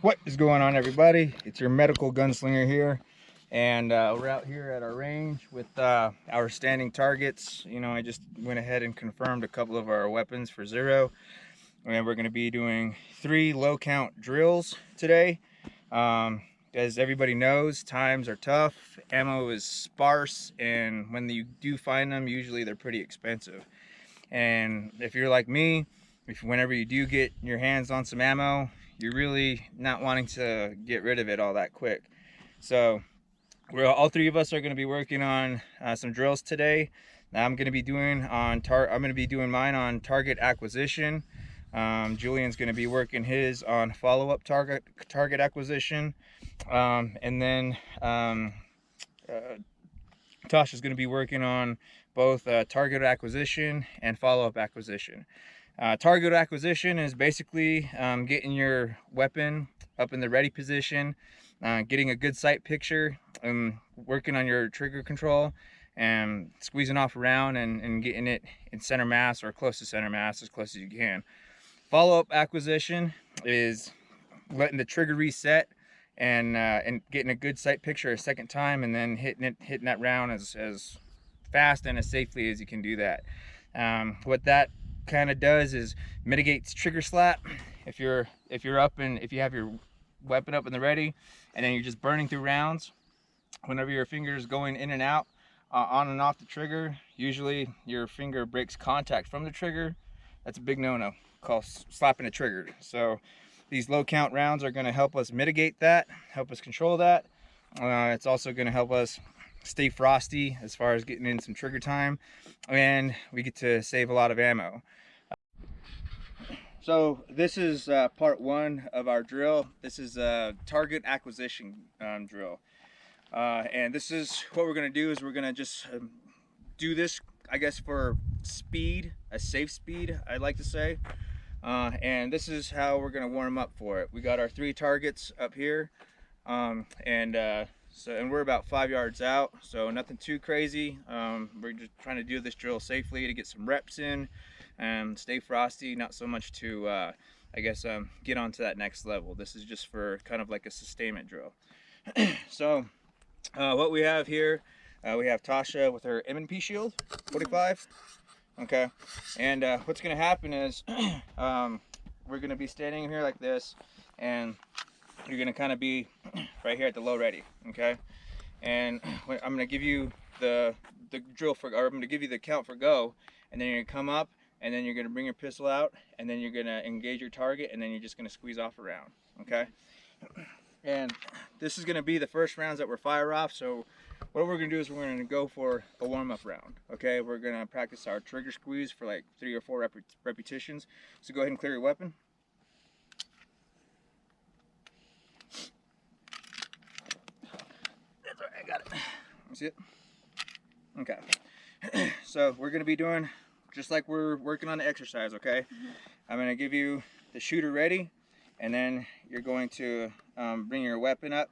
What is going on, everybody? It's your medical gunslinger here, and we're out here at our range with our standing targets. You know, I just went ahead and confirmed a couple of our weapons for 0, and we're going to be doing 3 low count drills today. As everybody knows, times are tough, ammo is sparse, and when you do find them, usually they're pretty expensive. And if you're like me, whenever you do get your hands on some ammo, you're really not wanting to get rid of it all that quick. So all 3 of us are going to be working on some drills today. I'm going to be doing mine on target acquisition. Julian's going to be working his on follow-up target acquisition, and then Tasha's going to be working on both target acquisition and follow-up acquisition. Target acquisition is basically getting your weapon up in the ready position, getting a good sight picture, working on your trigger control, and squeezing off around and getting it in center mass or close to center mass, as close as you can. Follow-up acquisition is letting the trigger reset and getting a good sight picture a second time, and then hitting that round as fast and as safely as you can do that. What that kind of does is mitigates trigger slap. If you have your weapon up in the ready, and then you're just burning through rounds, whenever your finger is going in and out, on and off the trigger, usually your finger breaks contact from the trigger. That's a big no-no, called slapping the trigger. So these low count rounds are going to help us mitigate that, help us control that. It's also going to help us stay frosty as far as getting in some trigger time, and we get to save a lot of ammo. So this is part 1 of our drill. This is a target acquisition drill, and this is what we're going to do. Is we're going to just do this, I guess, for speed, a safe speed, I'd like to say. And this is how we're going to warm up for it. We got our 3 targets up here, and we're about 5 yards out, so nothing too crazy. We're just trying to do this drill safely to get some reps in and stay frosty, not so much to I guess get on to that next level. This is just for kind of like a sustainment drill. So what we have here, we have Tasha with her M&P shield 45. Okay, and what's going to happen is we're going to be standing here like this, and you're going to kind of be right here at the low ready. Okay, and I'm going to give you the drill for, or I'm going to give you the count for go, and then you're going to come up, and then you're going to bring your pistol out, and then you're going to engage your target, and then you're just going to squeeze off around. Okay, and this is going to be the first rounds that we're fire off. So what we're going to do is we're going to go for a warm-up round. Okay, we're going to practice our trigger squeeze for like 3 or 4 repetitions. So go ahead and clear your weapon. That's all right, I got it. See it? Okay. So we're going to be doing just like we're working on the exercise. Okay, I'm going to give you the shooter ready, and then you're going to bring your weapon up,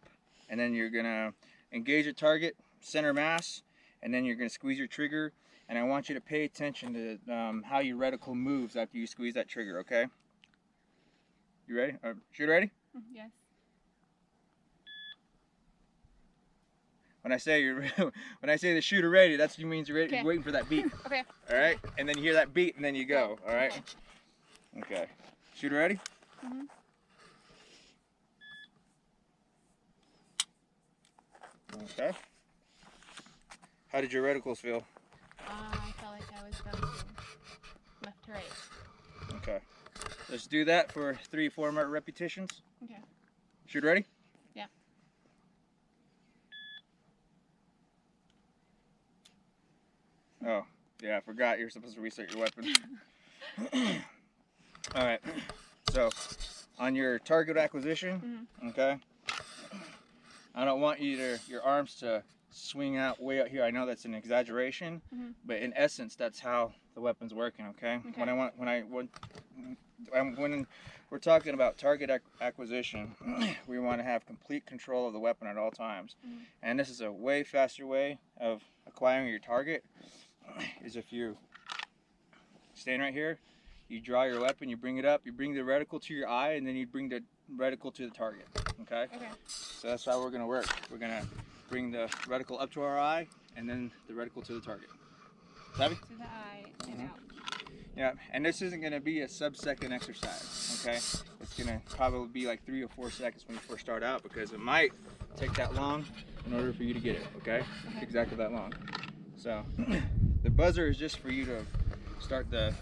and then you're going to engage a target, center mass, and then you're going to squeeze your trigger. And I want you to pay attention to how your reticle moves after you squeeze that trigger. Okay, you ready? Shooter ready? Yes. When I say when I say the shooter ready, that's means you're ready. Okay. You're waiting for that beat. Okay. All right, and then you hear that beat, and then you go. All right. Okay. Shooter ready? Mm-hmm. Okay. How did your reticles feel? I felt like I was bouncing left to right. Okay. Let's do that for 3 or 4 more repetitions. Okay. Shoot ready? Yeah. Oh, yeah, I forgot you're supposed to reset your weapon. All right. So, on your target acquisition, okay, I don't want your arms to swing out way out here. I know that's an exaggeration, but in essence, that's how the weapon's working. Okay. When we're talking about target acquisition, we want to have complete control of the weapon at all times, and this is a way faster way of acquiring your target. Is if you stand right here, You draw your weapon, you bring it up, you bring the reticle to your eye, and then you bring the reticle to the target. Okay? Okay. So that's how we're gonna work. We're gonna bring the reticle up to our eye, and then the reticle to the target. Savvy? To the eye and out. Yeah, and this isn't gonna be a sub-second exercise, okay? It's gonna probably be like 3 or 4 seconds when you first start out, because it might take that long in order for you to get it, okay? Exactly that long. So the buzzer is just for you to start the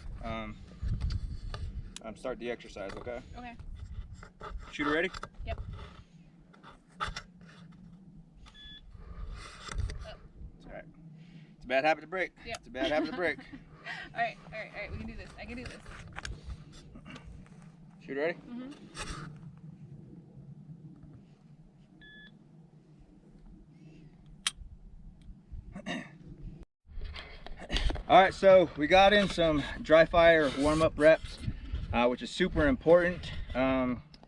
exercise, okay? Okay. Shooter ready? Yep. It's all right. It's a bad habit to break. Yep. It's a bad habit to break. All right. We can do this. I can do this. Shooter ready? Mhm. All right, so we got in some dry fire warm-up reps, which is super important.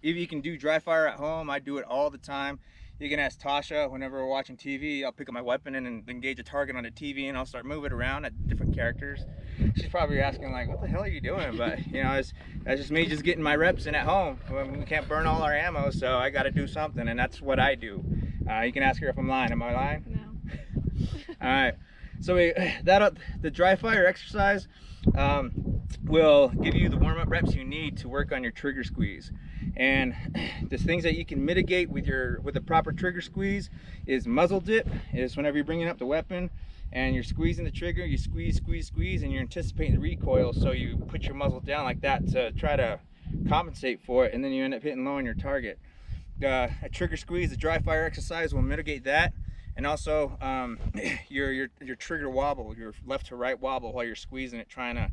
If you can do dry fire at home, I do it all the time. You can ask Tasha whenever we're watching TV. I'll pick up my weapon and engage a target on the TV, and I'll start moving around at different characters. She's probably asking like, "What the hell are you doing?" But you know, that's just me just getting my reps in at home. We can't burn all our ammo, so I got to do something, and that's what I do. You can ask her if I'm lying. Am I lying? No. All right. So the dry fire exercise will give you the warm-up reps you need to work on your trigger squeeze. And the things that you can mitigate with the proper trigger squeeze is muzzle dip. Is whenever you're bringing up the weapon and you're squeezing the trigger, you squeeze, and you're anticipating the recoil, so you put your muzzle down like that to try to compensate for it, and then you end up hitting low on your target. A trigger squeeze, the dry fire exercise will mitigate that. And also your trigger wobble, your left to right wobble while you're squeezing it, trying to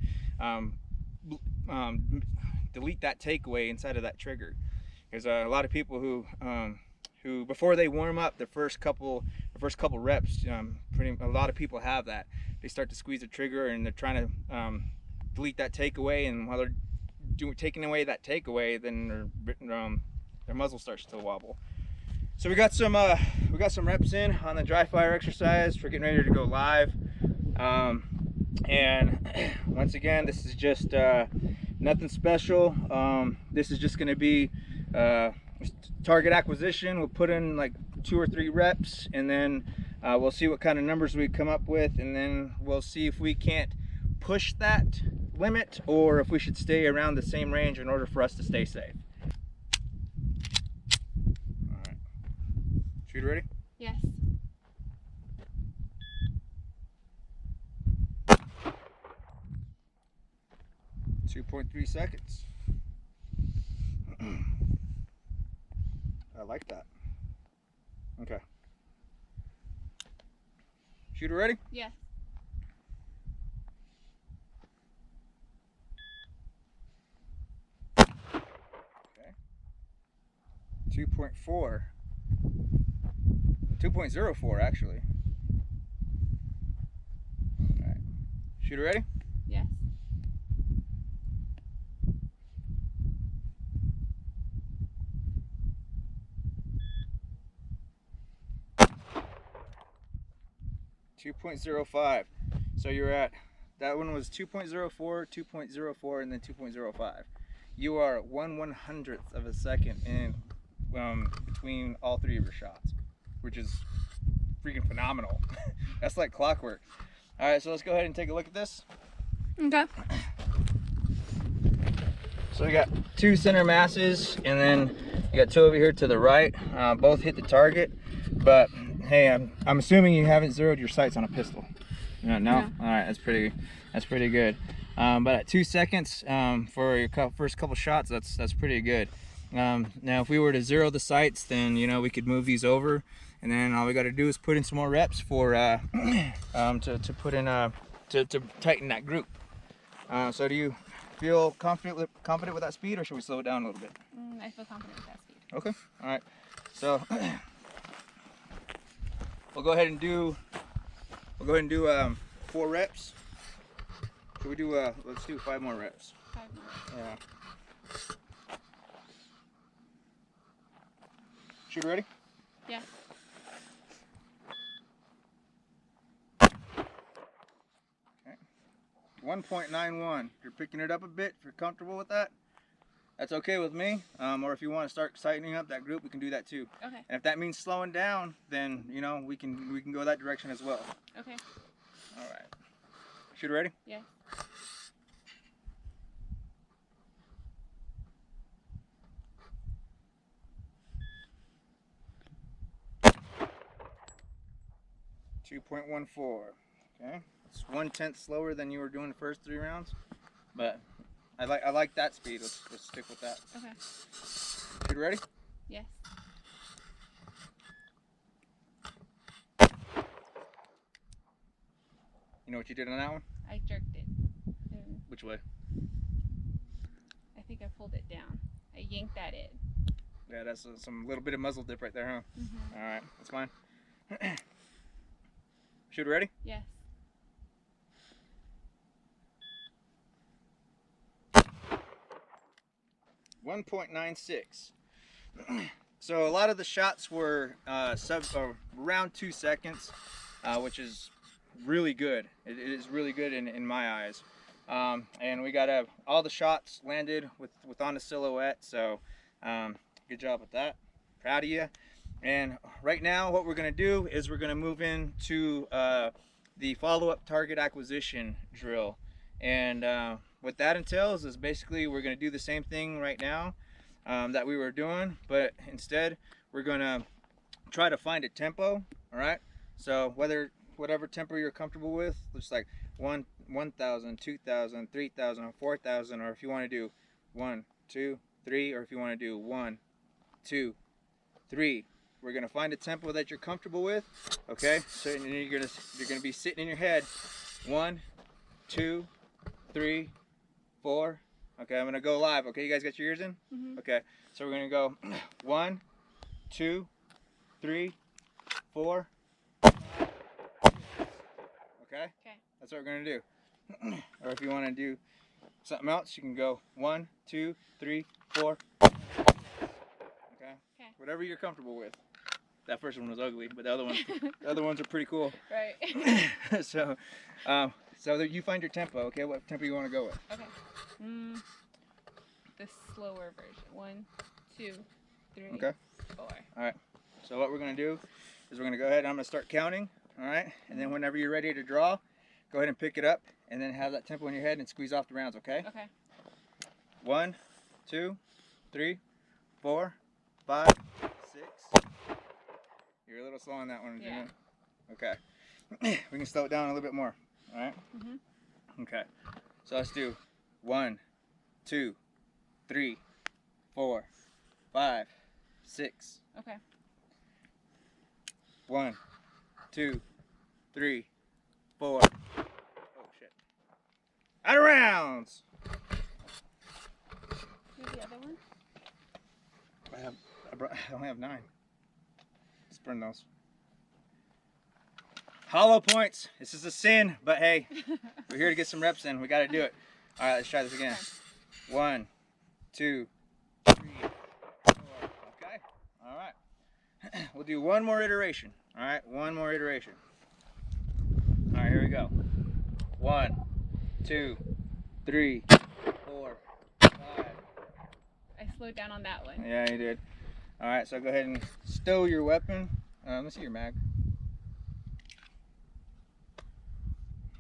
delete that takeaway inside of that trigger. There's a lot of people who before they warm up the first couple reps, a lot of people have that. They start to squeeze the trigger and they're trying to delete that takeaway, and while they're taking away that takeaway, then their muzzle starts to wobble. So we got some reps in on the dry fire exercise. We're getting ready to go live, and once again, this is just nothing special. This is just going to be target acquisition. We'll put in like 2 or 3 reps, and then we'll see what kind of numbers we come up with, and then we'll see if we can't push that limit or if we should stay around the same range in order for us to stay safe. Shooter ready? Yes. .3 seconds. I like that. Okay. Shooter ready? Yes. Okay. 2.4. 2.04 actually. All right. Shooter ready? Yes. .05. So you're at, that one was 2.04, 2.04, and then 2.05. You are 1/100th of a second in between all 3 of your shots, which is freaking phenomenal. That's like clockwork. All right, so let's go ahead and take a look at this. Okay. So we got 2 center masses, and then you got 2 over here to the right. Both hit the target, but hey, I'm assuming you haven't zeroed your sights on a pistol. No? No. All right, that's pretty good. But at 2 seconds for your first couple shots, that's pretty good. Now, if we were to zero the sights, then you know we could move these over, and then all we got to do is put in some more reps for to put in to tighten that group. So do you feel confident with that speed, or should we slow it down a little bit? I feel confident with that speed. Okay. All right. So we'll go ahead and do 4 reps. Should we do let's do 5 more reps. 5 more. Yeah. Shooter ready? Yes. Okay. 1.91. If you're picking it up a bit, if you're comfortable with that, that's okay with me. Or if you want to start tightening up that group, we can do that too. Okay. And if that means slowing down, then you know we can go that direction as well. Okay. All right. Shooter ready? Yeah. .14. Okay. It's 1/10 slower than you were doing the first 3 rounds, but I like that speed. Let's stick with that. Okay. Shooter ready? Yes. You know what you did on that one? I jerked it. And Which way? I think I pulled it down. I yanked at it. Yeah, that's some little bit of muzzle dip right there, huh? Mm-hmm. All right, that's fine. Shooter ready? Yes. .96. So a lot of the shots were around 2 seconds, which is really good. It is really good in my eyes. And we got all the shots landed with on the silhouette. So good job with that. Proud of you. And right now, what we're gonna do is we're gonna move into the follow-up target acquisition drill. And what that entails is basically we're going to do the same thing right now that we were doing, but instead we're going to try to find a tempo. All right, so whatever tempo you're comfortable with, just like 1,000, 2,000, 3,000, 4,000, or if you want to do 1, 2, 3, or if you want to do 1, 2, 3. We're going to find a tempo that you're comfortable with. Okay, so you're going to be sitting in your head 1, 2, 3, 4. Okay, I'm gonna go live. Okay, you guys got your ears in? Mm-hmm. Okay, so we're gonna go 1, 2, 3, 4. Okay? Okay. That's what we're gonna do. Or if you wanna do something else, you can go 1, 2, 3, 4. Okay? Okay. Whatever you're comfortable with. That first one was ugly, but the other ones are pretty cool. Right. So that you find your tempo, okay? What tempo you want to go with? Okay. The slower version. 1, 2, 3, Okay. 4. All right. So what we're gonna do is we're gonna go ahead and I'm gonna start counting. All right. And then whenever you're ready to draw, go ahead and pick it up, and then have that tempo in your head and squeeze off the rounds. Okay. Okay. 1, 2, 3, 4, 5, 6. You're a little slow on that one, Yeah. Gina. Okay. We can slow it down a little bit more. All right. Mm-hmm. Okay. So let's do 1, 2, 3, 4, 5, 6. Okay. 1, 2, 3, 4. Oh shit! Out of rounds. Here's the other one. I only have 9. Let's burn those. Hollow points. This is a sin, but hey, we're here to get some reps in. We got to do it. All right, let's try this again. 1, 2, 3, 4. Okay. All right. We'll do one more iteration. All right, one more iteration. All right, here we go. 1, 2, 3, 4, 5. I slowed down on that one. Yeah, you did. All right, so go ahead and stow your weapon. Let's see your mag.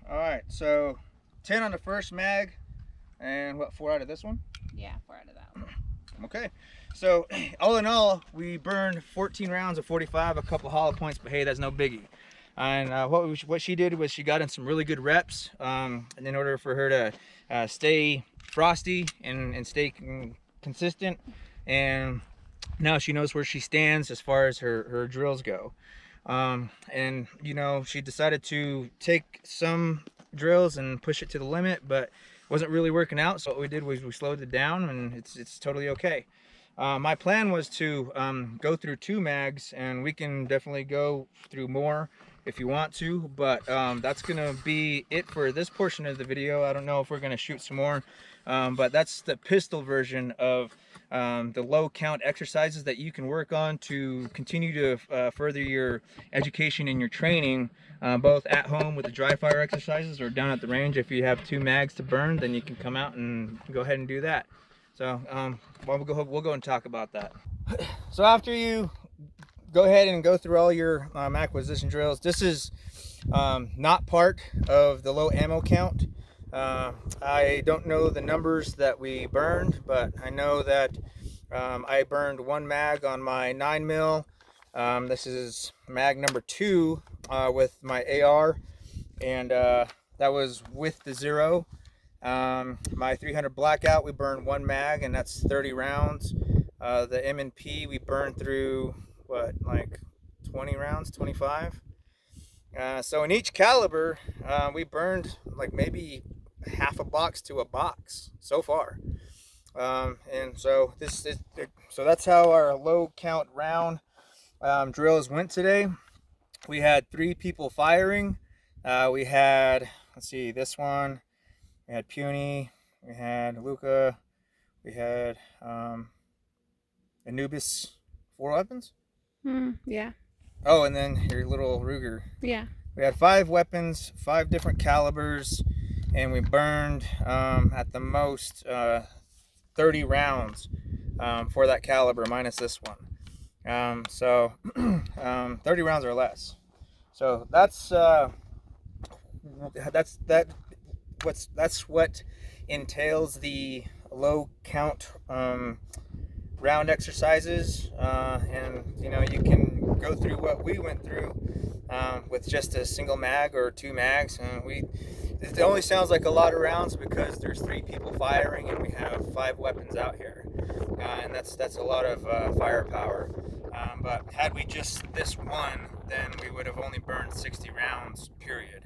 All right, so 10 on the first mag, and what, 4 out of this one? Yeah, 4 out of that one. Okay, so all in all, we burned 14 rounds of 45, a couple hollow points, but hey, that's no biggie. And what she did was she got in some really good reps, and in order for her to stay frosty and stay consistent, and now she knows where she stands as far as her drills go. And you know, she decided to take some drills and push it to the limit, but wasn't really working out. So what we did was we slowed it down, and it's totally okay. My plan was to go through 2 mags, and we can definitely go through more if you want to, but that's gonna be it for this portion of the video. I don't know if we're gonna shoot some more, but that's the pistol version of the low count exercises that you can work on to continue to further your education and your training, both at home with the dry fire exercises or down at the range. If you have 2 mags to burn, then you can come out and go ahead and do that. So we'll go and talk about that. So after you go ahead and go through all your acquisition drills, this is not part of the low ammo count. I don't know the numbers that we burned, but I know that I burned 1 mag on my 9mm. This is mag number 2 with my AR, and that was with the 0. My 300 blackout, we burned 1 mag, and that's 30 rounds. The M&P, we burned through what, like 20 rounds, 25. So in each caliber, we burned like maybe half a box to a box so far. And so that's how our low count round drills went today. We had 3 people firing. We had, let's see, this one, we had Puny, we had Luca, we had Anubis, 4 weapons. Yeah. Oh, and then your little Ruger. Yeah. We had 5 weapons, 5 different calibers, and we burned at the most 30 rounds for that caliber minus this one. So 30 rounds or less. So that's what entails the low count round exercises, and you know, you can go through what we went through with just a single mag or 2 mags. It only sounds like a lot of rounds because there's 3 people firing and we have 5 weapons out here, and that's a lot of firepower. But had we just this one, then we would have only burned 60 rounds, period.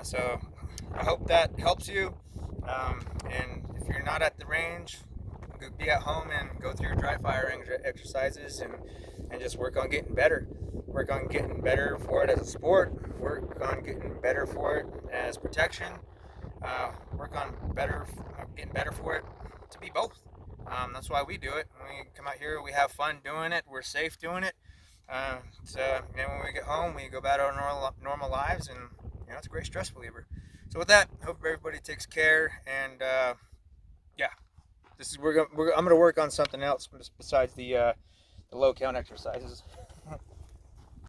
So I hope that helps you. And if you're not at the range, be at home and go through your dry firing exercises and just work on getting better. Work on getting better for it as a sport. Work on getting better for it as protection. Work on getting better for it to be both. That's why we do it. When we come out here, we have fun doing it. We're safe doing it. When we get home, we go about our normal lives, and you know, it's a great stress reliever. So with that, I hope everybody takes care, and yeah, I'm gonna work on something else besides the low count exercises.